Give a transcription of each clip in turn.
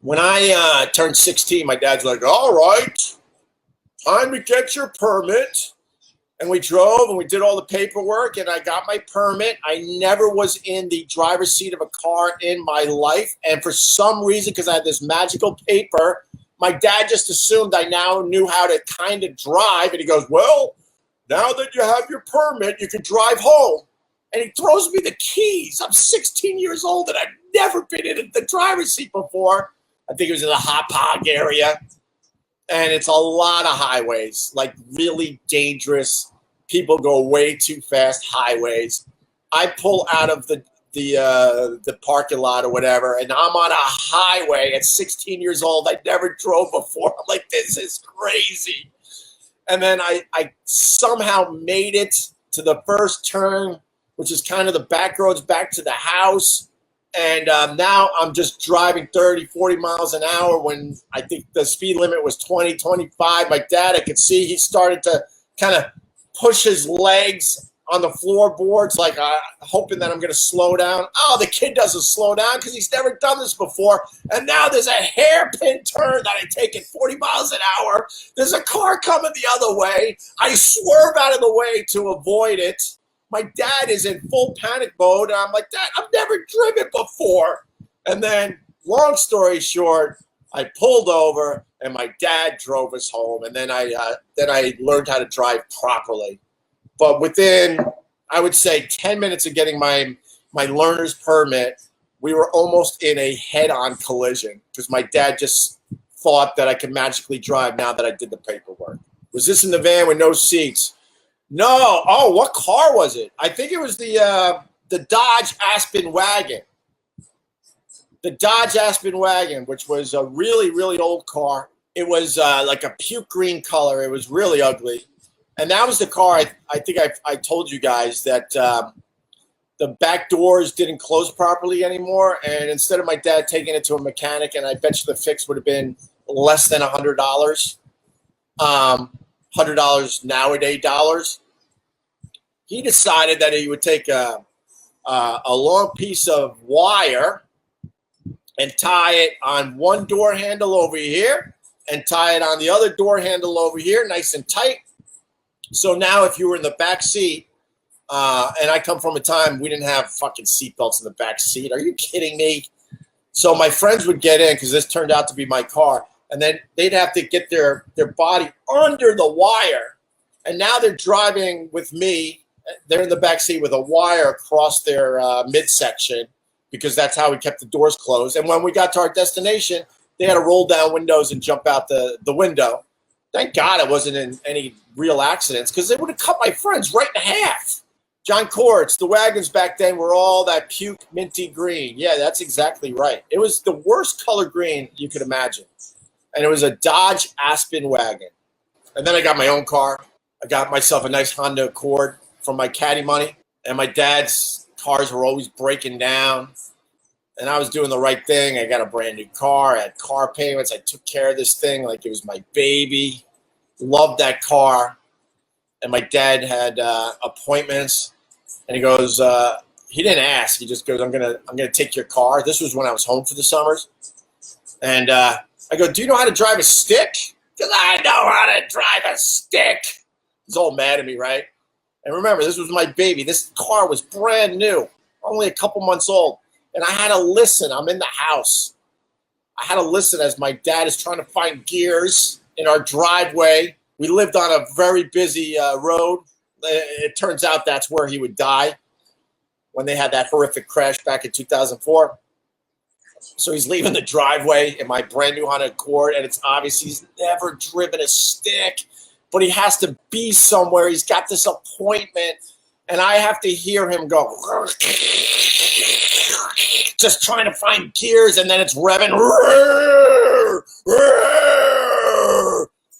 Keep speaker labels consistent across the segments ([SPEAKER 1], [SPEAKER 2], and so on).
[SPEAKER 1] When I turned 16, my dad's like, all right, time to get your permit. And we drove and we did all the paperwork and I got my permit. I never was in the driver's seat of a car in my life. And for some reason, because I had this magical paper, my dad just assumed I now knew how to kind of drive. And he goes, well, now that you have your permit, you can drive home. And he throws me the keys. I'm 16 years old and I've never been in the driver's seat before. I think it was in the Hot Pog area. And it's a lot of highways, like really dangerous. People go way too fast highways. I pull out of the parking lot or whatever, and I'm on a highway at 16 years old. I never drove before. I'm like, this is crazy. And then I somehow made it to the first turn, which is kind of the back roads back to the house. And now I'm just driving 30, 40 miles an hour when I think the speed limit was 20, 25. My dad, I could see he started to kind of push his legs on the floorboards, like hoping that I'm going to slow down. Oh, the kid doesn't slow down because he's never done this before. And now there's a hairpin turn that I take at 40 miles an hour. There's a car coming the other way. I swerve out of the way to avoid it. My dad is in full panic mode. And I'm like, Dad, I've never driven before. And then, long story short, I pulled over and my dad drove us home. And then I learned how to drive properly. But within, I would say, 10 minutes of getting my learner's permit, we were almost in a head-on collision because my dad just thought that I could magically drive now that I did the paperwork. Was this in the van with no seats? No. Oh, what car was it? I think it was the Dodge Aspen wagon. The Dodge Aspen wagon, which was a really, really old car. It was like a puke green color. It was really ugly. And that was the car I think I told you guys that the back doors didn't close properly anymore. And instead of my dad taking it to a mechanic, and I bet you the fix would have been less than $100. $100 nowadays dollars. He decided that he would take a long piece of wire and tie it on one door handle over here and tie it on the other door handle over here, nice and tight. So now if you were in the back seat, and I come from a time we didn't have fucking seatbelts in the back seat. Are you kidding me? So my friends would get in because this turned out to be my car. And then they'd have to get their body under the wire. And now they're driving with me. They're in the back seat with a wire across their midsection because that's how we kept the doors closed. And when we got to our destination, they had to roll down windows and jump out the window. Thank God I wasn't in any real accidents because they would have cut my friends right in half. John Corts, the wagons back then were all that puke minty green. Yeah, that's exactly right. It was the worst color green you could imagine. And it was a Dodge Aspen wagon. And then I got my own car. I got myself a nice Honda Accord from my caddy money. And my dad's cars were always breaking down. And I was doing the right thing. I got a brand new car. I had car payments. I took care of this thing like it was my baby. Loved that car. And my dad had appointments. And he goes, he didn't ask. He just goes, I'm gonna take your car. This was when I was home for the summers. And I go, do you know how to drive a stick? Because I know how to drive a stick. He's all mad at me, right? And remember, this was my baby. This car was brand new, only a couple months old. And I had to listen. I'm in the house. I had to listen as my dad is trying to find gears in our driveway. We lived on a very busy road. It turns out that's where he would die when they had that horrific crash back in 2004. So he's leaving the driveway in my brand new Honda Accord, and it's obvious he's never driven a stick, but he has to be somewhere. He's got this appointment, and I have to hear him go, just trying to find gears, and then it's revving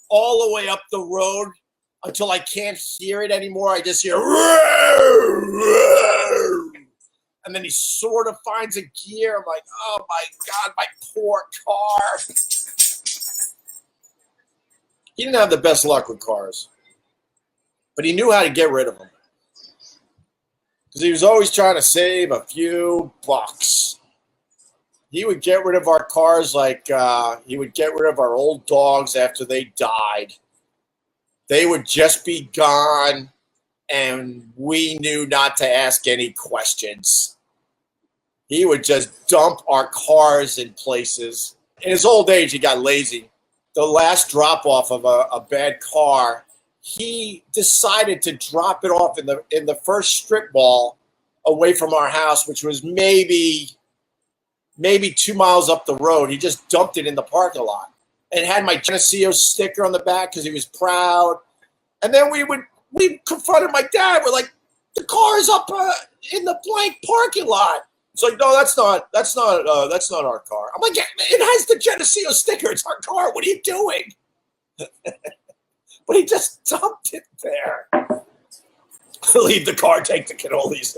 [SPEAKER 1] all the way up the road until I can't hear it anymore. I just hear and then he sort of finds a gear. I'm like, oh my God, my poor car. He didn't have the best luck with cars, but he knew how to get rid of them. Because he was always trying to save a few bucks. He would get rid of our cars like he would get rid of our old dogs after they died. They would just be gone, and we knew not to ask any questions. He would just dump our cars in places. In his old age, he got lazy. The last drop off of a bad car, he decided to drop it off in the first strip mall away from our house, which was maybe 2 miles up the road. He just dumped it in the parking lot. And it had my Geneseo sticker on the back because he was proud. And then we confronted my dad. We're like, the car is up in the blank parking lot. It's like, no, that's not our car. I'm like, it has the Geneseo sticker. It's our car. What are you doing? But he just dumped it there. Leave the car, take the cannolis.